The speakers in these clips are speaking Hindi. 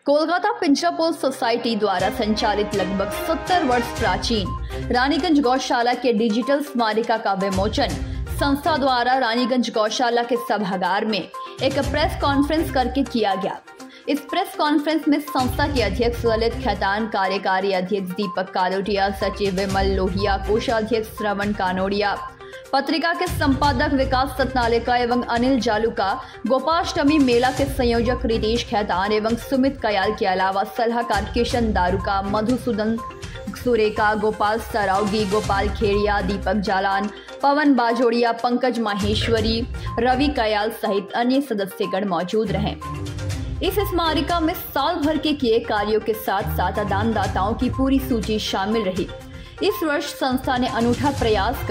कोलकाता पिंजरापोल सोसाइटी द्वारा संचालित लगभग 70 वर्ष प्राचीन रानीगंज गौशाला के डिजिटल स्मारिका का विमोचन संस्था द्वारा रानीगंज गौशाला के सभागार में एक प्रेस कॉन्फ्रेंस करके किया गया। इस प्रेस कॉन्फ्रेंस में संस्था के अध्यक्ष ललित खैतान, कार्यकारी अध्यक्ष दीपक कालोटिया, सचिव विमल लोहिया, कोषाध्यक्ष श्रवण कानोड़िया, पत्रिका के संपादक विकास सतनालिका एवं अनिल जालूका, गोपाष्टमी मेला के संयोजक रितेश खैतान एवं सुमित कयाल के अलावा सलाहकार किशन दारुका, मधुसूदन सुरेका, गोपाल सरावगी, गोपाल खेड़िया, दीपक जालान, पवन बाजोड़िया, पंकज माहेश्वरी, रवि कयाल सहित अन्य सदस्यगण मौजूद रहे। इस स्मारिका में साल भर के किए कार्यों के साथ साथ दानदाताओं की पूरी सूची शामिल रही। इस वर्ष संस्था ने अनूठा प्रयास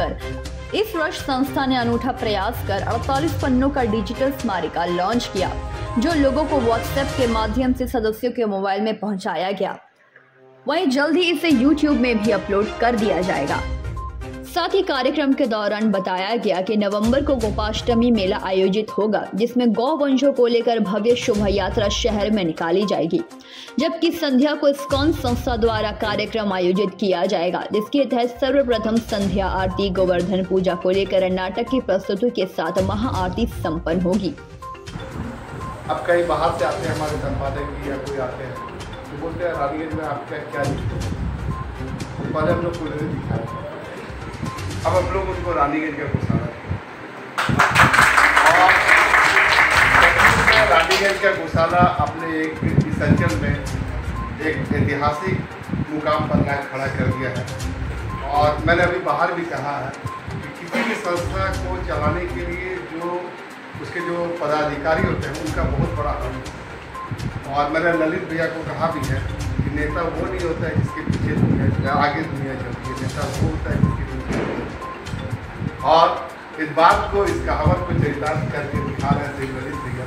कर 48 पन्नों का डिजिटल स्मारिका लॉन्च किया, जो लोगों को व्हाट्सएप के माध्यम से सदस्यों के मोबाइल में पहुंचाया गया। वहीं जल्द ही इसे YouTube में भी अपलोड कर दिया जाएगा। साथ ही कार्यक्रम के दौरान बताया गया कि नवंबर को गोपाष्टमी मेला आयोजित होगा, जिसमें गौवंशों को लेकर भव्य शोभा यात्रा शहर में निकाली जाएगी, जबकि संध्या को इस्कॉन संस्था द्वारा कार्यक्रम आयोजित किया जाएगा, जिसके तहत सर्वप्रथम संध्या आरती, गोवर्धन पूजा को लेकर नाटक की प्रस्तुति के साथ महाआरती संपन्न होगी। अब कई बाहर से आते हैं हमारे संपादक या कोई आते हैं तो बोलते हैं रानीगंज में आपका क्या पहले हम लोग को नहीं दिखाया, अब हम लोग उनको रानीगंज का गौशाला और रानीगंज का गौशाला अपने एक इस अंचल में एक ऐतिहासिक मुकाम पर खड़ा कर दिया है। और मैंने अभी बाहर भी कहा है कि किसी भी संस्था को चलाने के लिए जो उसके जो पदाधिकारी होते हैं उनका बहुत बड़ा हाथ है। और मैंने ललित भैया को कहा भी है कि नेता वो नहीं होता है जिसके पीछे दुनिया आगे दुनिया चलती है, नेता वो होता है जिसके पीछे। और इस बात को, इस कहावत को चरितार्थ करके दिखा रहे थे ललित भैया।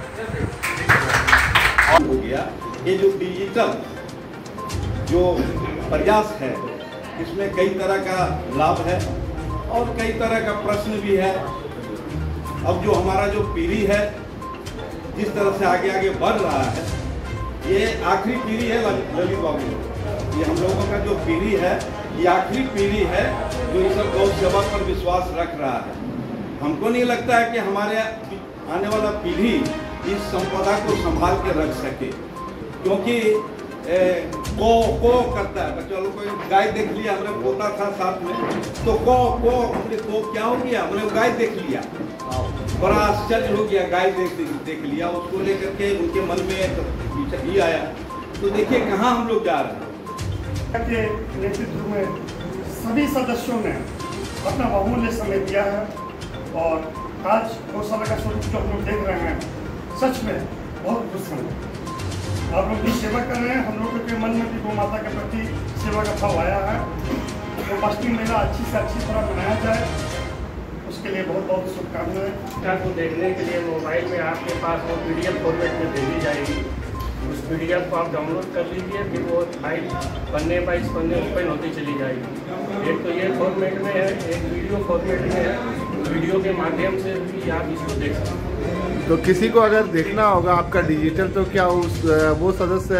हो गया ये जो डिजिटल जो प्रयास है, इसमें कई तरह का लाभ है और कई तरह का प्रश्न भी है। अब जो हमारा जो पीढ़ी है जिस तरह से आगे आगे बढ़ रहा है, ये आखिरी पीढ़ी है ललित बाबू, ये हम लोगों का जो पीढ़ी है ये आखिरी पीढ़ी है जो इस गौ सेवा पर विश्वास रख रहा है। हमको नहीं लगता है कि हमारे आने वाला पीढ़ी इस संपदा को संभाल के रख सके, क्योंकि को करता है। बच्चों को गाय देख लिया, हमने पोता था साथ में, तो को हमने को क्या हो गया, हमने गाय देख लिया, बड़ा आश्चर्य हो गया, गाय देख लिया, उसको लेकर के उनके मन में भी आया। तो देखिए कहाँ हम लोग जा रहे हैं। के नेतृत्व में सभी सदस्यों ने अपना बहुमूल्य समय दिया है और आज गौशाला का स्वरूप जो हम लोग देख रहे हैं, सच में बहुत खुश हैं। आप लोग भी सेवा कर रहे हैं, हम लोगों के मन में भी गौ माता के प्रति सेवा का भाव आया है। गोपाष्टमी मेला अच्छी से अच्छी तरह मनाया जाए, उसके लिए बहुत बहुत शुभकामनाएं। को देखने के लिए मोबाइल में आपके पास वो PDF फॉर्मेट में भेजी जाएगी, उस PDF को आप डाउनलोड कर लीजिए, फिर वो फाइल पन्ने बाइस पन्ने ओपन होती चली जाएगी। एक तो ये फॉर्मेट में है, एक वीडियो फॉर्मेट में है, वीडियो के माध्यम से भी आप इसको देख सकते हैं। तो किसी को अगर देखना होगा आपका डिजिटल, तो क्या उस वो सदस्य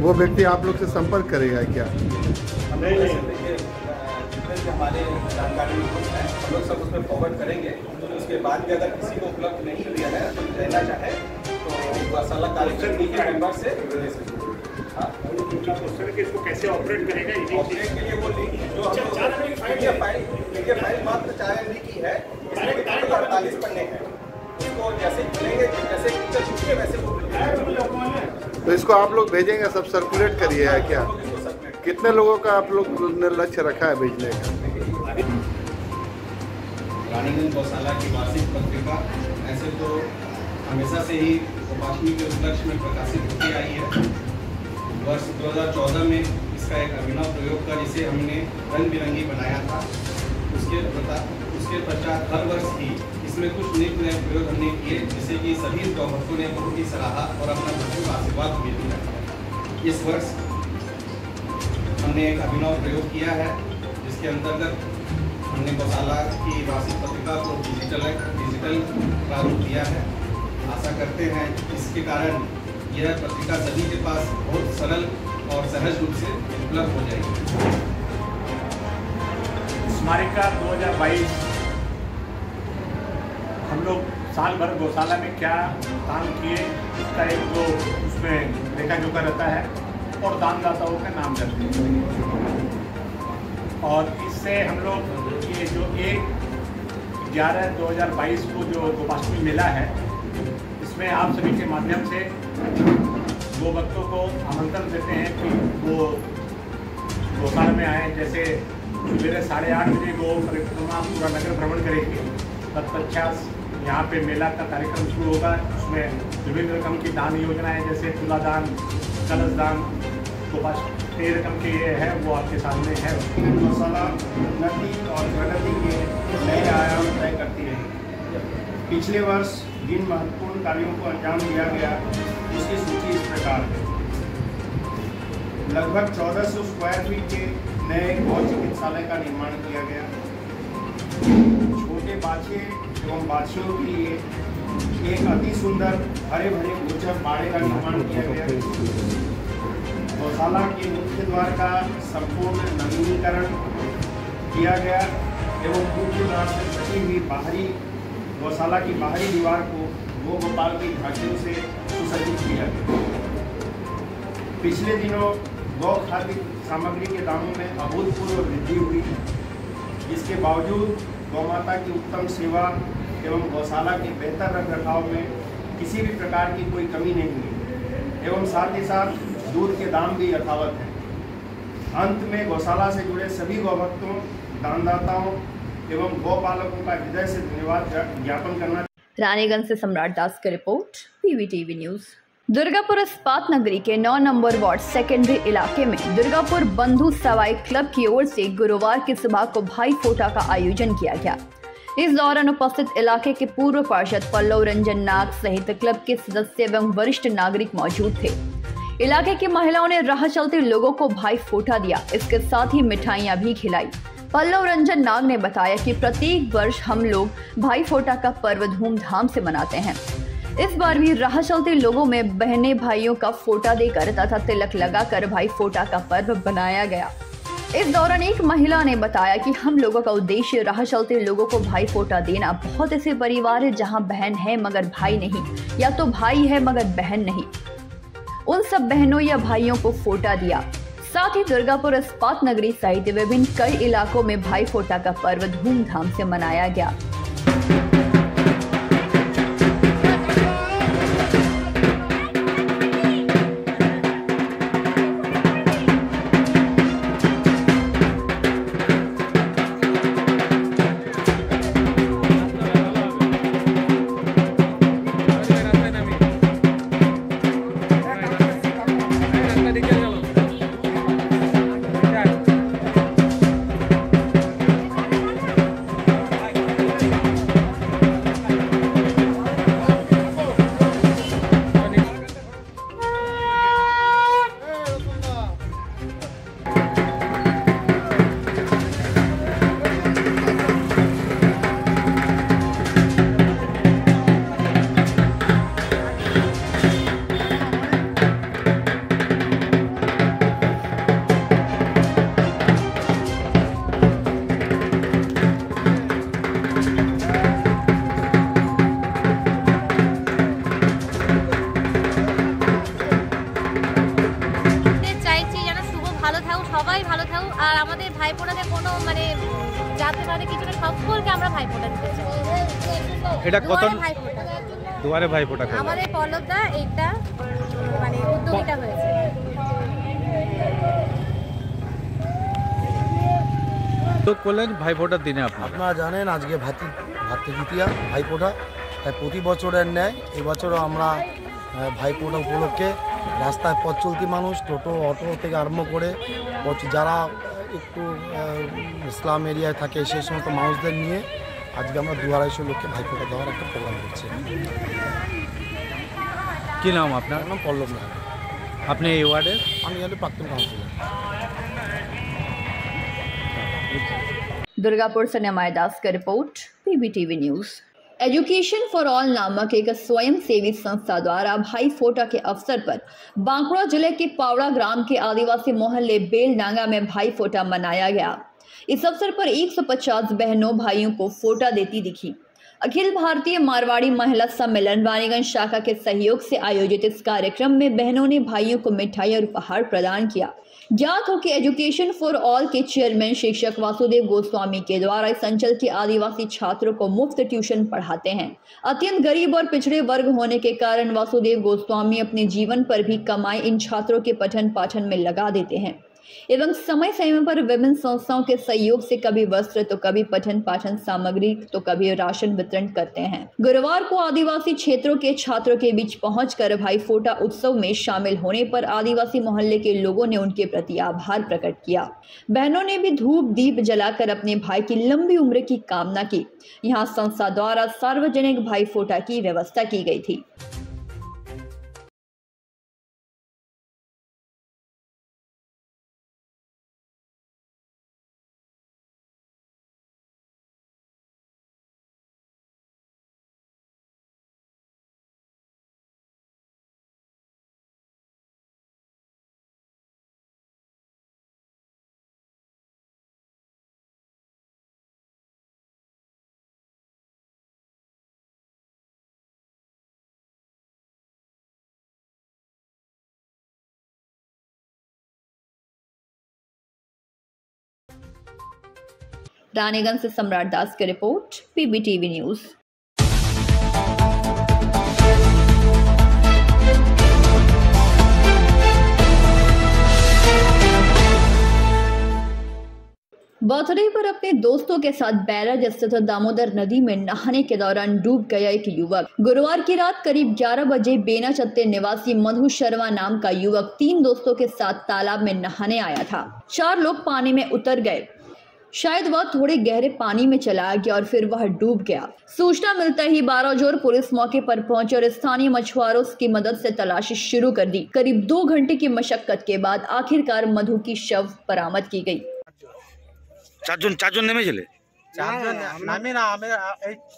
वो व्यक्ति आप लोग से संपर्क करेगा क्या? नहीं, हमारे जानकारी हम लोग सब उसमें फॉरवर्ड करेंगे। उसके बाद भी अगर किसी को उपलब्ध नहीं किया है तो रहना चाहे तो गौशाला कार्यक्रम के मेंबर से इसको कैसे ऑपरेट करेगा, ऑपरेट के लिए वो लिंक जो PDF फाइल मात्र 4 MB की है, इसमें 48 पन्ने हैं। उसको जैसे खुलेंगे, जैसे वैसे वो तो इसको आप लोग भेजेंगे, सब सर्कुलेट करिए है क्या? कितने लोगों का आप लोग ने लक्ष्य रखा है भेजने का? रानीगंज गौशाला की वार्षिक पत्रिका ऐसे तो हमेशा से ही गोपाष्टमी के उपलक्ष्य में प्रकाशित होती आई है। वर्ष 2014 में इसका एक अभिनव प्रयोग था, जिसे हमने रंग बिरंगी बनाया था। उसके पश्चात हर वर्ष ही इसमें कुछ नए प्रयोग हमने किए, जिससे कि सभी गौभक्तों ने बहुत ही सराहा और अपना भरपूर आशीर्वाद भी दिया। इस वर्ष हमने एक अभिनव प्रयोग किया है, जिसके अंतर्गत हमने गौशाला की वार्षिक पत्रिका को डिजिटल प्रारूप दिया है। आशा करते हैं इसके कारण यह पत्रिका सभी के पास बहुत सरल और सहज रूप से उपलब्ध हो जाएगी। स्मारिका 2022 हम लोग साल भर गौशाला में क्या काम किए उसका एक जो उसमें लेखा जोखा रहता है और दानदाताओं का नाम दर्ज हैं। और इससे हम लोग ये जो 1/11/2022 को जो गोपाष्टमी मेला है, इसमें आप सभी के माध्यम से गो भक्तों को आमंत्रण देते हैं कि वो गौशाला में आए। जैसे सुबह 8:30 बजे गो परिक्रमा पूरा नगर भ्रमण करेगी, तत्पश्चात यहाँ पे मेला का कार्यक्रम शुरू होगा। उसमें विभिन्न रकम की दान योजनाएं जैसे तुलादान, कलश दान, गोपाष्टमी रकम के ये है वो आपके सामने है। गौशाला उन्नति और प्रगति के नए आयाम तय करती रही। पिछले वर्ष जिन महत्वपूर्ण कार्यों को अंजाम दिया गया उसकी सूची इस प्रकार है। लगभग 1400 स्क्वायर फीट के नए गौ चिकित्सालय का निर्माण किया गया। छोटे बाछे एवं बाछियों के लिए एक अति सुंदर हरे भरे गोचर बाड़े का निर्माण किया गया। गौशाला के मुख्य द्वार का संपूर्ण नवीनीकरण किया गया एवं मुख्य द्वार से सटी हुई बाहरी गौशाला की बाहरी दीवार को गो गोपाल की झांकियों से सुसज्जित किया गया। पिछले दिनों गौ खाद्य सामग्री के दामों में अभूतपूर्व वृद्धि हुई। इसके बावजूद गौमाता की उत्तम सेवा एवं गौशाला के बेहतर रखरखाव में किसी भी प्रकार की कोई कमी नहीं हुई एवं साथ ही साथ दूध के दाम भी यथावत हैं। अंत में गौशाला से जुड़े सभी गौभक्तों, दानदाताओं एवं गौपालकों का हृदय से धन्यवाद ज्ञापन करना। रानीगंज से सम्राट दास की रिपोर्ट, पीवीटीवी न्यूज। दुर्गापुर इस्पात नगरी के 9 नंबर वार्ड सेकेंडरी इलाके में दुर्गापुर बंधु सवाई क्लब की ओर से गुरुवार की सुबह को भाई फोटा का आयोजन किया गया। इस दौरान उपस्थित इलाके के पूर्व पार्षद पल्लव रंजन नाग सहित क्लब के सदस्य एवं वरिष्ठ नागरिक मौजूद थे। इलाके की महिलाओं ने राह चलते लोगों को भाई फोटा दिया, इसके साथ ही मिठाइयां भी खिलाई। पल्लव रंजन नाग ने बताया कि प्रत्येक वर्ष हम लोग भाई फोटा का पर्व धूमधाम से मनाते हैं। इस बार भी राह चलते लोगों में बहने भाइयों का फोटा देकर तथा तिलक लगाकर भाई फोटा का पर्व बनाया गया। इस दौरान एक महिला ने बताया कि हम लोगों का उद्देश्य राह चलते लोगों को भाई फोटा देना। बहुत ऐसे परिवार है जहां बहन है मगर भाई नहीं, या तो भाई है मगर बहन नहीं। उन सब बहनों या भाइयों को फोटा दिया। साथ ही दुर्गापुर इस्पात नगरी सहित विभिन्न कई इलाकों में भाई फोटा का पर्व धूमधाम से मनाया गया। সবাই ভালো থাকুক আর আমাদের ভাইপোনাদের কোনো মানে যাতে পারে কিছু না সকলকে আমরা ভাইপোটা দিতে চাই। এটা কত ভাইপোটা দুয়ারে ভাইপোটা আমাদের পলকদা এইটা মানে উদ্যোগীটা হয়েছে। তো করলেন ভাইফোঁটার দিনে আপনারা জানেন আজকে ভাতৃদ্বিতীয়া ভাইফোঁটা, তাই প্রতি বছরের ন্যায় এবছরও আমরা ভাইফোঁটা উপলক্ষে রাস্তায় পথ চলতি মানুষ, টোটো অটো থেকে আরম্ভ করে যারা একটু ইসলাম এরিয়ায় থাকে সেই সমস্ত মানুষদের নিয়ে আজকে আমরা 200-250 লোককে ভাইফোঁটা দেওয়ার একটা প্রোগ্রাম করছি। কী নাম আপনার? নাম পল্লব নাগ। আপনি এই ওয়ার্ডের? আমি হলো প্রাক্তন কাউন্সিলর। दुर्गापुर से न्याय दास का report, PVTV news. Education for all नामक एक स्वयंसेवी संस्था द्वारा भाई फोटा के अवसर पर बांकुड़ा जिले के पावड़ा ग्राम के आदिवासी मोहल्ले बेलडांगा में भाई फोटा मनाया गया। इस अवसर पर 150 बहनों भाइयों को फोटा देती दिखी। अखिल भारतीय मारवाड़ी महिला सम्मेलन रानीगंज शाखा के सहयोग से आयोजित इस कार्यक्रम में बहनों ने भाइयों को मिठाई और उपहार प्रदान किया। ज्ञात हो कि एजुकेशन फॉर ऑल के चेयरमैन शिक्षक वासुदेव गोस्वामी के द्वारा इस अंचल के आदिवासी छात्रों को मुफ्त ट्यूशन पढ़ाते हैं। अत्यंत गरीब और पिछड़े वर्ग होने के कारण वासुदेव गोस्वामी अपने जीवन पर भी कमाई इन छात्रों के पठन पाठन में लगा देते हैं एवं समय समय पर विभिन्न संस्थाओं के सहयोग से कभी वस्त्र तो कभी पठन पाठन सामग्री तो कभी राशन वितरण करते हैं। गुरुवार को आदिवासी क्षेत्रों के छात्रों के बीच पहुंचकर भाई फोटा उत्सव में शामिल होने पर आदिवासी मोहल्ले के लोगों ने उनके प्रति आभार प्रकट किया। बहनों ने भी धूप दीप जलाकर अपने भाई की लंबी उम्र की कामना की। यहाँ संस्था द्वारा सार्वजनिक भाई फोटा की व्यवस्था की गई थी। रानीगंज से सम्राट दास की रिपोर्ट, PBTV न्यूज। बर्थडे पर अपने दोस्तों के साथ बैराज स्थित दामोदर नदी में नहाने के दौरान डूब गया एक युवक। गुरुवार की रात करीब 11 बजे बेना चत्ते निवासी मधु शर्मा नाम का युवक 3 दोस्तों के साथ तालाब में नहाने आया था। 4 लोग पानी में उतर गए। शायद वह थोड़े गहरे पानी में चला गया और फिर वह डूब गया। सूचना मिलते ही बाराजोर पुलिस मौके पर पहुंची और स्थानीय मछुआरों की मदद से तलाशी शुरू कर दी। करीब 2 घंटे की मशक्कत के बाद आखिरकार मधु की शव बरामद की गई। চারজন নেমেছিলে? চারজন নামে না,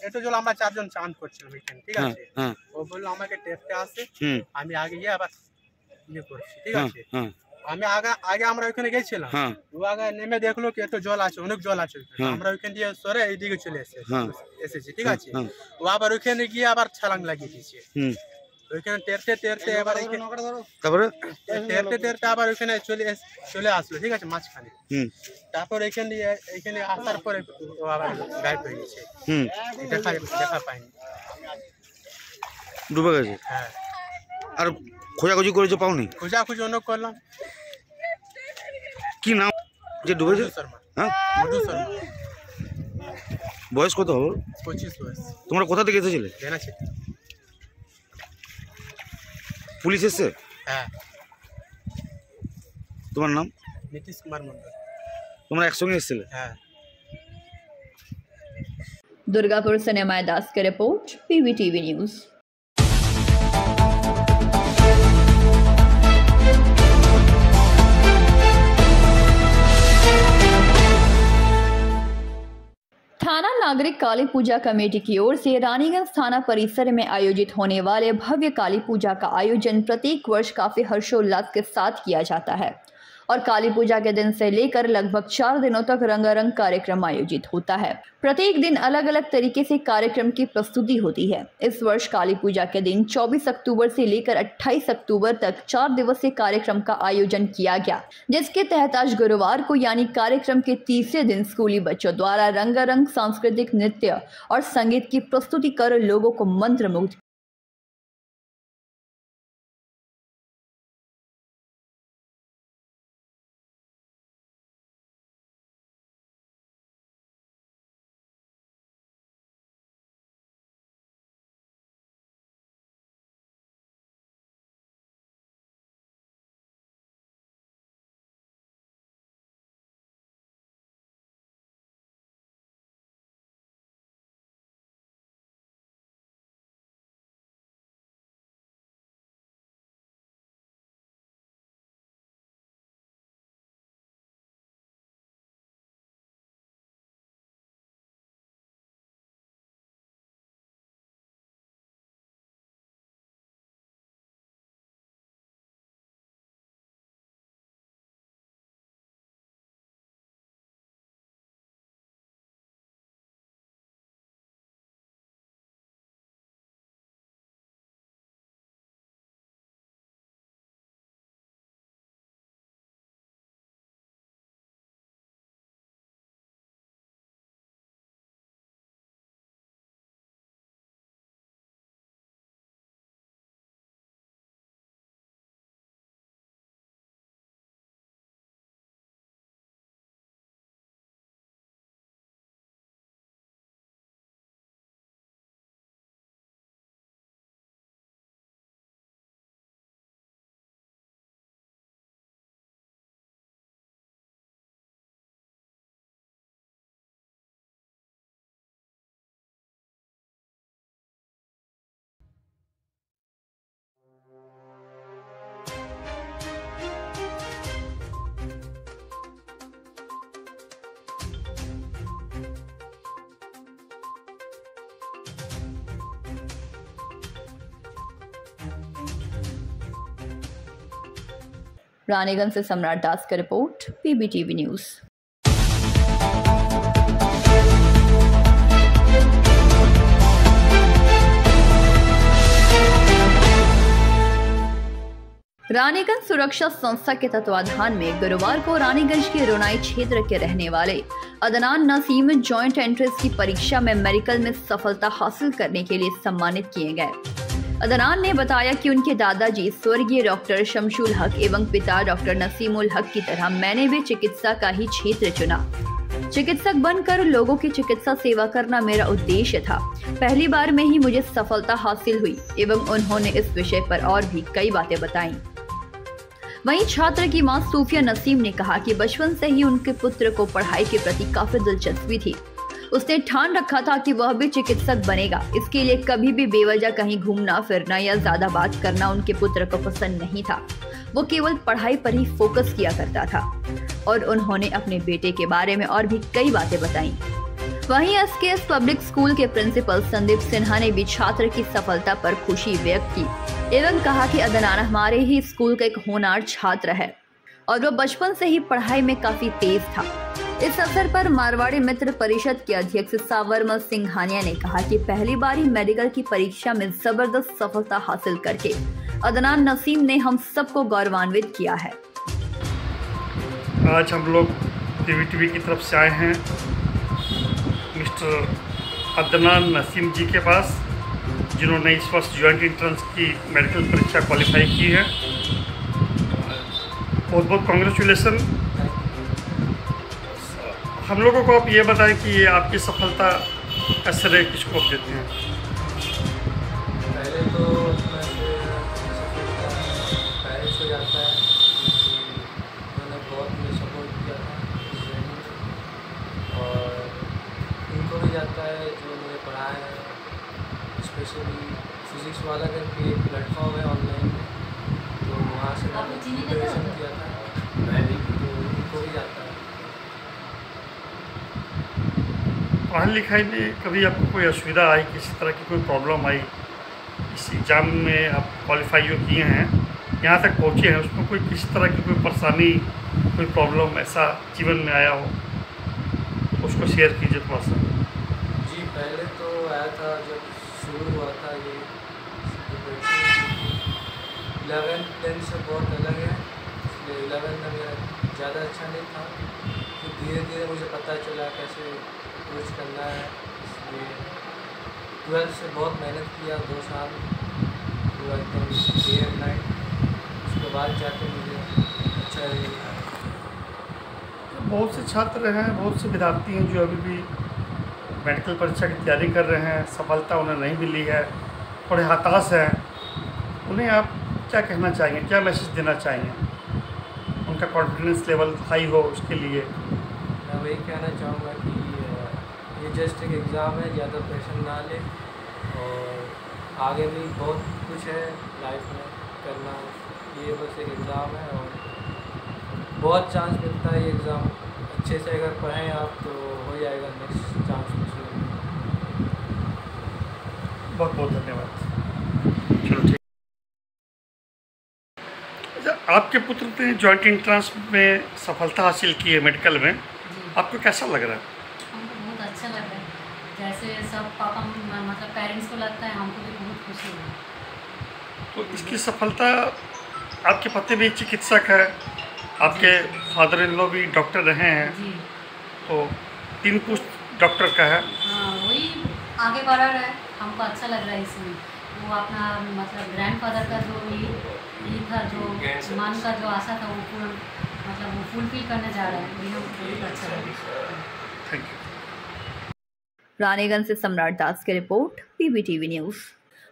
এটা হলো আমরা 4 জন চান করছিলাম এখানে, ঠিক আছে। ও বললো আমাকে টেপতে আসে, আমি আগে গিয়ে আবার ইয়ে করছি, ঠিক আছে। আমি আগে আমরা ওখানে গেছিলাম, ও আগে নেমে দেখলো কি এত জল আছে, অনেক জল আছে। আমরা ওখান দিয়ে সরে এইদিকে চলে এসেছি, ঠিক আছে। ও আবার ওখানে গিয়ে আবার ছলাং লাগিয়ে দিয়েছে। ওইখানে তেরতে তেরতে এবার তারপরে তেরতে আবার ওইখানে চলে আসলো, ঠিক আছে, মাঝখানে। তারপর এখানে আসার পরে ও আবার গায়েব হয়ে গেছে, দেখা পাইনি, ডুবে গেছে। হ্যাঁ। আর খোঁজাখুঁজি করেছো, পাওনি? খোঁজাখুঁজি অনেক করলাম। কি নাম যে ডুবেছে? মধু শর্মা। হ্যাঁ, মধু শর্মা। বয়স কত হবে? 25 বয়স। তোমরা কোথা থেকে এসেছিলে? বেনাচি। পুলিশ এসছে? হ্যাঁ। তোমার নাম? নীতিশ কুমার মন্ডল। তোমরা একসঙ্গে এসেছিলে? হ্যাঁ। दुर्गापुर से निमाय दास की रिपोर्ट, PBTV न्यूज। थाना नागरिक काली पूजा कमेटी की ओर से रानीगंज थाना परिसर में आयोजित होने वाले भव्य काली पूजा का आयोजन प्रत्येक वर्ष काफी हर्षोल्लास के साथ किया जाता है और काली पूजा के दिन से लेकर लगभग 4 दिनों तक रंगारंग कार्यक्रम आयोजित होता है। प्रत्येक दिन अलग अलग तरीके से कार्यक्रम की प्रस्तुति होती है। इस वर्ष काली पूजा के दिन 24 अक्टूबर से लेकर 28 अक्टूबर तक 4 दिवसीय कार्यक्रम का आयोजन किया गया, जिसके तहत आज गुरुवार को यानी कार्यक्रम के तीसरे दिन स्कूली बच्चों द्वारा रंगारंग सांस्कृतिक नृत्य और संगीत की प्रस्तुति कर लोगों को मंत्रमुग्ध रानीगंज से सम्राट दास का रिपोर्ट, PBTV न्यूज़। रानीगंज सुरक्षा संस्था के तत्वाधान में गुरुवार को रानीगंज के रोनाई क्षेत्र के रहने वाले अदनान नसीम जॉइंट एंट्रेंस की परीक्षा में मेडिकल में सफलता हासिल करने के लिए सम्मानित किए गए। अदनान ने बताया कि उनके दादाजी स्वर्गीय डॉक्टर शमशुल हक एवं पिता डॉक्टर नसीमुल हक की तरह मैंने भी चिकित्सा का ही क्षेत्र चुना। चिकित्सक बनकर लोगों की चिकित्सा सेवा करना मेरा उद्देश्य था। पहली बार में ही मुझे सफलता हासिल हुई एवं उन्होंने इस विषय पर और भी कई बातें बताई। वहीं छात्र की मां सूफिया नसीम ने कहा कि बचपन से ही उनके पुत्र को पढ़ाई के प्रति काफी दिलचस्पी थी। उसने ठान रखा था कि वह भी चिकित्सक बनेगा। इसके लिए कभी भी बेवजह कहीं घूमना फिरना या ज्यादा बात करना उनके पुत्र को पसंद नहीं था। वो केवल पढ़ाई पर ही फोकस किया करता था और उन्होंने अपने बेटे के बारे में और भी कई बातें बताई। वहीं SKS पब्लिक स्कूल के प्रिंसिपल संदीप सिन्हा ने भी छात्र की सफलता पर खुशी व्यक्त की एवं कहा कि अदनान हमारे ही स्कूल का एक होनहार छात्र है और वह बचपन से ही पढ़ाई में काफी तेज था। इस अवसर पर मारवाड़ी मित्र परिषद के अध्यक्ष सावरमल सिंघानिया ने कहा कि पहली बार ही मेडिकल की परीक्षा में जबरदस्त सफलता हासिल करके अदनान नसीम ने हम सबको गौरवान्वित किया है। आज हम लोग PBTV की तरफ से आए हैं मिस्टर अदनान नसीम जी के पास, जिन्होंने इस वर्ष जॉइंट एंट्रेंस की मेडिकल परीक्षा क्वालिफाई की है। बहुत बहुत कॉन्ग्रेचुलेसन। हम लोगों को आप ये बताएं कि ये आपकी सफलता का श्रेय किसको देते हैं? पहले तो पेरेंट्स को जाता है, उन्होंने बहुत मुझे सपोर्ट किया था और उनको भी जाता है जो मुझे पढ़ाया है। स्पेशली फिजिक्स वाला करके एक प्लेटफॉर्म है ऑनलाइन, तो वहाँ से मैंने प्रिपरेशन किया था, मैं भी, तो उनको भी जाता है। पढ़ाई लिखाई में कभी आपको कोई असुविधा आई, किसी तरह की कोई प्रॉब्लम आई? इस एग्ज़ाम में आप क्वालिफाई जो किए हैं, यहाँ तक पहुँचे हैं, उसमें कोई किसी तरह की कोई परेशानी, कोई प्रॉब्लम ऐसा जीवन में आया हो, उसको शेयर कीजिए थोड़ा सा। जी, पहले तो आया था जब शुरू हुआ था ये 11th 10th से बहुत अलग है, इसलिए 11th में मेरा ज़्यादा अच्छा नहीं था। फिर धीरे धीरे मुझे पता चला कैसे अप्रोच करना है, इसलिए 12th से बहुत मेहनत किया, 2 साल पूरा एकदम डे एंड नाइट, उसके बाद जाके मुझे अच्छा रिजल्ट आया। बहुत से छात्र हैं, बहुत से विद्यार्थी हैं जो अभी भी मेडिकल परीक्षा की तैयारी कर रहे हैं, सफलता उन्हें नहीं मिली है, थोड़े हताश हैं। उन्हें आप क्या कहना चाहेंगे, क्या मैसेज देना चाहेंगे, उनका कॉन्फिडेंस लेवल हाई हो उसके लिए? मैं वही कहना चाहूँगा कि ये जस्ट एक एग्ज़ाम है, ज़्यादा प्रेशर ना ले और आगे भी बहुत कुछ है लाइफ में करना, ये बस एक एग्ज़ाम है और बहुत चांस मिलता है। ये एग्ज़ाम अच्छे से अगर पढ़ें आप तो हो जाएगा नेक्स्ट चांस में। बहुत बहुत धन्यवाद। चलो ठीक। अच्छा, आपके पुत्र ने जॉइंट एंट्रेंस में सफलता हासिल की है मेडिकल में, आपको कैसा लग रहा है? हमको बहुत अच्छा लग रहा है, जैसे सब पापा मतलब पेरेंट्स को लगता है, हमको भी बहुत खुशी है। तो इसकी सफलता, आपके पति भी चिकित्सक है, आपके फादर इन लॉ भी डॉक्टर रहे हैं, तो 3 पुस्त डॉक्टर का है। हाँ, वही आगे बढ़ रहा है, हमको अच्छा लग रहा है इसमें। वो अपना मतलब ग्रैंडफादर का जो ये था, जो मान का जो आशा था, वो पूरा मतलब वो फुलफिल करने जा रहा है, ये हमको बहुत अच्छा लगा। Thank you. रानीगंज से सम्राट दास की रिपोर्ट, PBTV न्यूज़।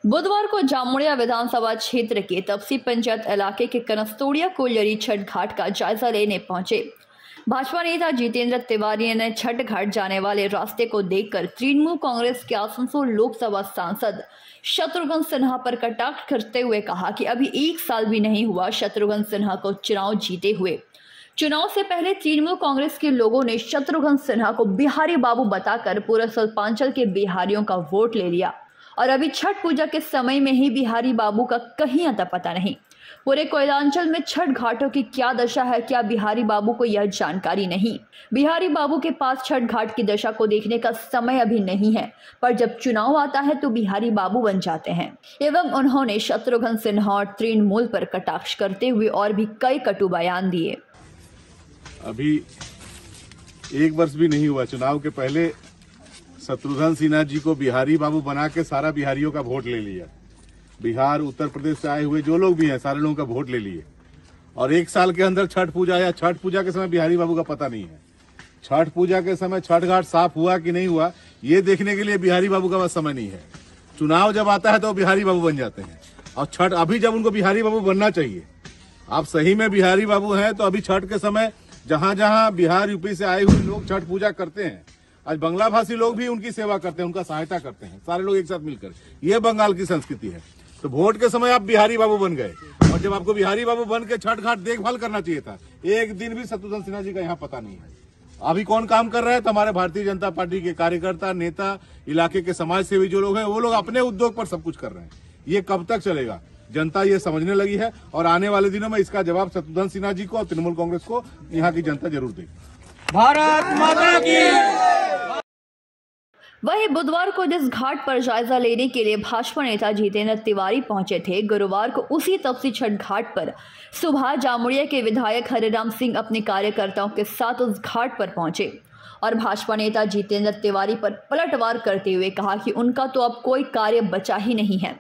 बुधवार को जामुड़िया विधानसभा क्षेत्र के तपसी पंचायत इलाके के कनस्तोड़िया कोयलरी छठ घाट का जायजा लेने पहुंचे। भाजपा नेता जितेंद्र तिवारी ने छठ घाट जाने वाले रास्ते को देखकर तृणमूल कांग्रेस के आसनसोल लोकसभा सांसद शत्रुघ्न सिन्हा पर कटाक्ष करते हुए कहा कि अभी 1 साल भी नहीं हुआ शत्रुघ्न सिन्हा को चुनाव जीते हुए। चुनाव से पहले तृणमूल कांग्रेस के लोगों ने शत्रुघ्न सिन्हा को बिहारी बाबू बताकर पूरे सर्पांचल के बिहारियों का वोट ले लिया और अभी छठ पूजा के समय में ही बिहारी बाबू का कहीं अता पता नहीं। पूरे कोयलांचल में छठ घाटों की क्या दशा है, क्या बिहारी बाबू को यह जानकारी नहीं? बिहारी बाबू के पास छठ घाट की दशा को देखने का समय अभी नहीं है, पर जब चुनाव आता है तो बिहारी बाबू बन जाते हैं। एवं उन्होंने शत्रुघ्न सिन्हा और तृणमूल पर कटाक्ष करते हुए और भी कई कटु बयान दिए। अभी 1 वर्ष भी नहीं हुआ, चुनाव के पहले शत्रुघ्न सिन्हा जी को बिहारी बाबू बना के सारा बिहारियों का वोट ले लिया। बिहार, उत्तर प्रदेश से आए हुए जो लोग भी हैं सारे लोगों का वोट ले लिए, और 1 साल के अंदर छठ पूजा या छठ पूजा के समय बिहारी बाबू का पता नहीं है। छठ पूजा के समय छठ घाट साफ हुआ कि नहीं हुआ ये देखने के लिए बिहारी बाबू का बस समय नहीं है। चुनाव जब आता है तो बिहारी बाबू बन जाते हैं, और छठ अभी जब उनको बिहारी बाबू बनना चाहिए, आप सही में बिहारी बाबू हैं तो अभी छठ के समय जहां जहां बिहार यूपी से आए हुए लोग छठ पूजा करते हैं, आज बंगला भाषी लोग भी उनकी सेवा करते हैं, उनका सहायता करते हैं, सारे लोग एक साथ मिलकर। ये बंगाल की संस्कृति है। तो वोट के समय आप बिहारी बाबू बन गए, और जब आपको बिहारी बाबू बन के छठ घाट देखभाल करना चाहिए था, एक दिन भी शत्रुघ्न सिन्हा जी का यहाँ पता नहीं है। अभी कौन काम कर रहा है? तो हमारे भारतीय जनता पार्टी के कार्यकर्ता, नेता, इलाके के समाज सेवी जो लोग हैं वो लोग अपने उद्योग पर सब कुछ कर रहे हैं। ये कब तक चलेगा? जनता ये समझने लगी है, और आने वाले दिनों में इसका जवाब शत्रुघ्न सिन्हा जी को और तृणमूल कांग्रेस को यहाँ की जनता जरूर देगी। भारत माता की। वहीं बुधवार को जिस घाट पर जायजा लेने के लिए भाजपा नेता जितेंद्र तिवारी पहुंचे थे, गुरुवार को उसी तपसी छठ घाट पर सुबह जामुड़िया के विधायक हरिराम सिंह अपने कार्यकर्ताओं के साथ उस घाट पर पहुंचे और भाजपा नेता जितेंद्र तिवारी पर पलटवार करते हुए कहा कि उनका तो अब कोई कार्य बचा ही नहीं है,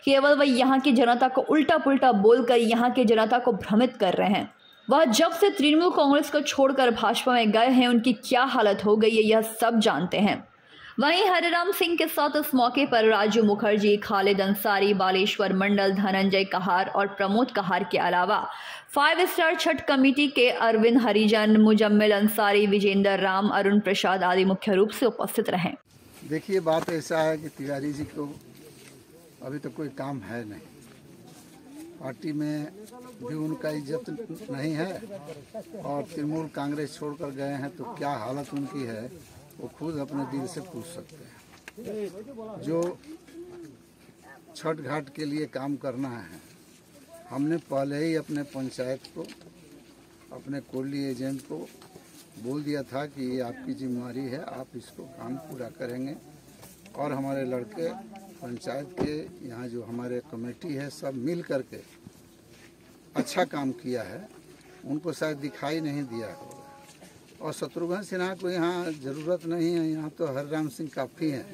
केवल वह यहाँ की जनता को उल्टा पुल्टा बोलकर यहाँ की जनता को भ्रमित कर रहे हैं। वह जब से तृणमूल कांग्रेस को छोड़कर भाजपा में गए हैं उनकी क्या हालत हो गई है यह सब जानते हैं। वहीं हरिराम सिंह के साथ इस मौके पर राजू मुखर्जी, खालिद अंसारी, बालेश्वर मंडल, धनंजय कहार और प्रमोद कहार के अलावा 5 स्टार छठ कमेटी के अरविंद हरिजन, मुजम्मिल अंसारी, विजेंद्र राम, अरुण प्रसाद आदि मुख्य रूप से उपस्थित रहे। देखिए, बात ऐसा है कि तिवारी जी को अभी तक कोई काम है नहीं, पार्टी में भी उनका इज्जत नहीं है, और तृणमूल कांग्रेस छोड़कर गए हैं तो क्या हालत उनकी है वो खुद अपने दिल से पूछ सकते हैं। जो छठ घाट के लिए काम करना है, हमने पहले ही अपने पंचायत को, अपने कोल्डी एजेंट को बोल दिया था कि ये आपकी जिम्मेदारी है, आप इसको काम पूरा करेंगे। और हमारे लड़के पंचायत के यहाँ जो हमारे कमेटी है सब मिल करके अच्छा काम किया है, उनको शायद दिखाई नहीं दिया होगा। और शत्रुघ्न सिन्हा को यहाँ ज़रूरत नहीं है, यहाँ तो हरिराम सिंह काफ़ी हैं।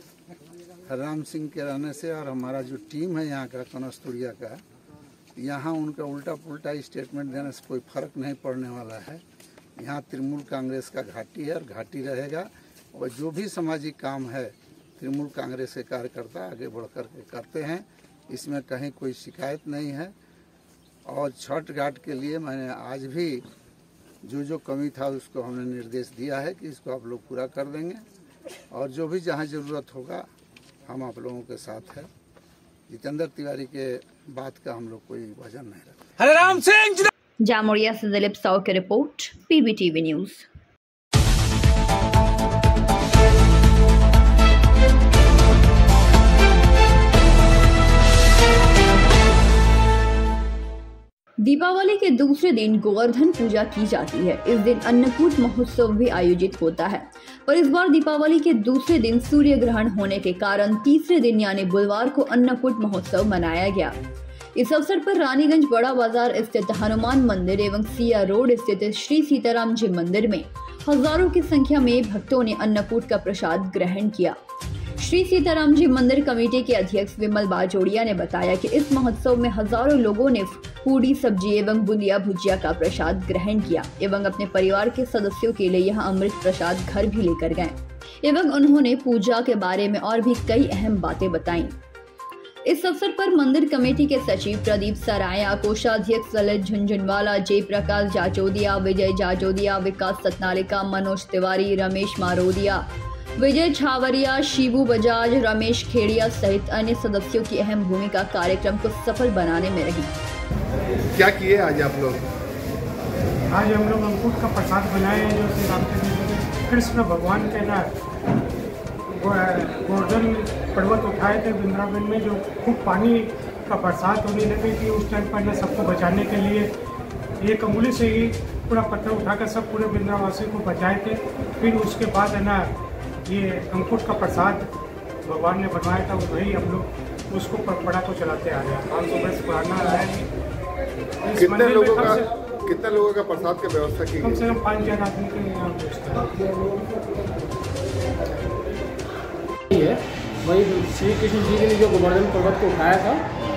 हरिराम सिंह के रहने से और हमारा जो टीम है यहाँ का कनस्तुड़िया का, यहाँ उनका उल्टा पुल्टा स्टेटमेंट देने से कोई फ़र्क नहीं पड़ने वाला है। यहाँ तृणमूल कांग्रेस का घाटी है और घाटी रहेगा, और जो भी सामाजिक काम है तृणमूल कांग्रेस के कार्यकर्ता आगे बढ़ कर के करते हैं, इसमें कहीं कोई शिकायत नहीं है। और छठ घाट के लिए मैंने आज भी जो कमी था उसको हमने निर्देश दिया है कि इसको आप लोग पूरा कर देंगे, और जो भी जहाँ ज़रूरत होगा हम आप लोगों के साथ है। जितेंद्र तिवारी के बात का हम लोग कोई वजन नहीं रखते। हरिराम सिंह जामुड़िया से दिलीप साव की रिपोर्ट, PBTV न्यूज़। दीपावली के दूसरे दिन गोवर्धन पूजा की जाती है। इस दिन अन्नकूट महोत्सव भी आयोजित होता है, पर इस बार दीपावली के दूसरे दिन सूर्य ग्रहण होने के कारण तीसरे दिन यानी बुधवार को अन्नकूट महोत्सव मनाया गया। इस अवसर पर रानीगंज बड़ा बाजार स्थित हनुमान मंदिर एवं सिया रोड स्थित श्री सीताराम जी मंदिर में हजारों की संख्या में भक्तों ने अन्नकूट का प्रसाद ग्रहण किया। श्री सीताराम जी मंदिर कमेटी के अध्यक्ष विमल बाजोड़िया ने बताया कि इस महोत्सव में हजारों लोगों ने पूड़ी, सब्जी एवं बुंदिया भुजिया का प्रसाद ग्रहण किया एवं अपने परिवार के सदस्यों के लिए यहां अमृत प्रसाद घर भी लेकर गए एवं उन्होंने पूजा के बारे में और भी कई अहम बातें बताईं। इस अवसर पर मंदिर कमेटी के सचिव प्रदीप सराया, कोषाध्यक्ष ललित झुंझुनवाला, जयप्रकाश जाजोदिया, विजय जाजोदिया, विकास सतनालिका, मनोज तिवारी, रमेश मारोदिया, विजय छावरिया, शिबू बजाज, रमेश खेड़िया सहित अन्य सदस्यों की अहम भूमिका कार्यक्रम को सफल बनाने में रही। क्या किए आज आप लोग? आज हम लोग अंकुट का प्रसाद बनाए हैं, जो श्री रामचंद्र कृष्ण भगवान के ना गोवर्धन पर्वत उठाए थे वृंदावन में, जो खूब पानी का बरसात होने लगी थी। उस टाइम पर सबको बचाने के लिए एक अंगुली से ही पूरा पत्थर उठाकर सब पूरे वृंदावासी को बचाए थे। फिर उसके बाद है ना ये अंकुट का प्रसाद भगवान ने बनवाया था, वही हम लोग उसको परंपरा को चलाते आ रहे हैं। 500 वर्ष पुराना है। कितने लोगों का प्रसाद की व्यवस्था की? कम से कम 5,000 आदमी के यहाँ है। वही श्री कृष्ण जी ने जो गोवर्धन पर्वत को उठाया था,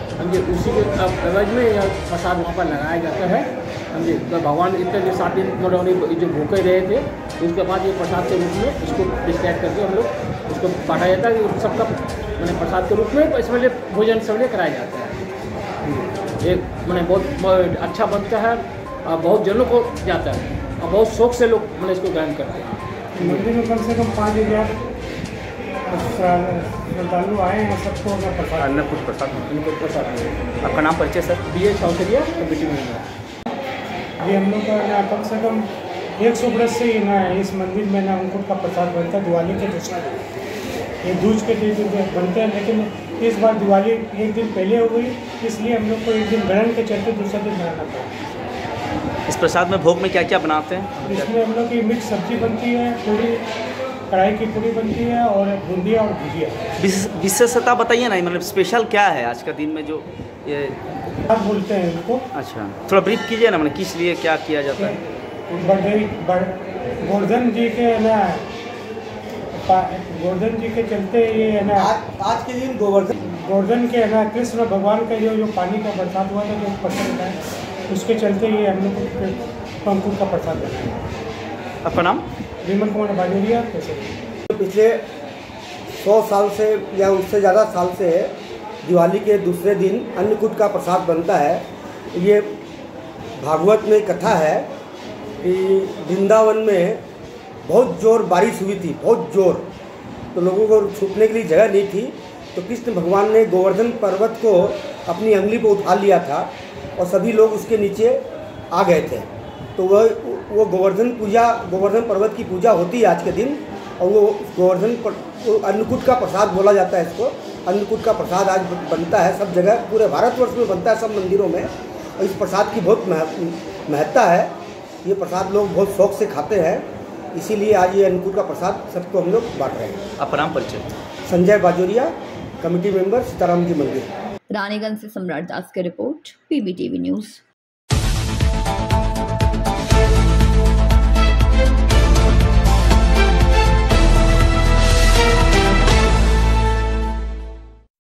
समझे, उसी के एवज में यह प्रसाद वहाँ पर लगाया जाता है। समझे, तो भगवान इतने जो 7 दिन जो भूखे रहे थे, उसके बाद ये प्रसाद के रूप में इसको डिस्ट्रैक्ट करके हम लोग उसको बांटा जाता है। कि सबका मैंने प्रसाद के रूप में इसमें भोजन सबले कराया जाता है। एक मैंने बहुत अच्छा बनता है और बहुत जनों को जाता है और बहुत शौक से लोग मैंने इसको ग्रहण करते हैं। मंदिर में कम से कम 5,000 श्रद्धालु आए हैं। सबको अन्नकूट प्रसाद। आपका नाम परिचय sir? BA Chaudhary committee member. ये हम लोग का ना कम से कम 100 वर्ष से ही ना इस मंदिर में ना अंकुट का प्रसाद बनता है। दिवाली के दूसरा ये दूज के दिन बनते हैं, लेकिन इस बार दिवाली एक दिन पहले हो गई, इसलिए हम लोग को एक दिन ग्रहण के चलते दूसरा दिन बनाना पड़ा। इस प्रसाद में भोग में क्या क्या बनाते हैं? इसमें हम लोग की मिक्स सब्जी बनती है, पूरी कढ़ाई की पूरी बनती है और बूंदिया और भुजिया। विशेषता बताइए ना, मतलब स्पेशल क्या है आज का दिन में जो ये आप बोलते हैं इनको? अच्छा, थोड़ा ब्रीफ कीजिए ना, मतलब किस लिए क्या किया जाता है? गोवर्धन जी के ना, गोवर्धन जी के चलते ये है ना आज के दिन गोवर्धन के है ना कृष्ण भगवान का जो पानी का बरसात हुआ था, जो पत्थर था, उसके चलते ये हम लोग अंकुट का प्रसाद बनाते हैं। आपका नाम? विमल कुमार बाजोरिया। पिछले 100 साल से या उससे ज़्यादा साल से दिवाली के दूसरे दिन अन्नकूट का प्रसाद बनता है। ये भागवत में कथा है कि वृंदावन में बहुत जोर बारिश हुई थी, बहुत जोर, तो लोगों को छुपने के लिए जगह नहीं थी, तो कृष्ण भगवान ने गोवर्धन पर्वत को अपनी अंगुली पर उठा लिया था और सभी लोग उसके नीचे आ गए थे। तो वो गोवर्धन पर्वत की पूजा होती है आज के दिन, और वो अन्नकूट का प्रसाद बोला जाता है इसको। अन्नकूट का प्रसाद आज बनता है सब जगह, पूरे भारतवर्ष में बनता है सब मंदिरों में, और इस प्रसाद की बहुत महत्ता है। ये प्रसाद लोग बहुत शौक से खाते हैं, इसीलिए आज ये अन्नकूट का प्रसाद सबको हम लोग बांट रहे हैं। आपका नाम परिचय? संजय बाजोरिया, कमेटी मेंबर, सीताराम जी मंदिर। रानीगंज से सम्राट दास की रिपोर्ट, PBTV न्यूज़।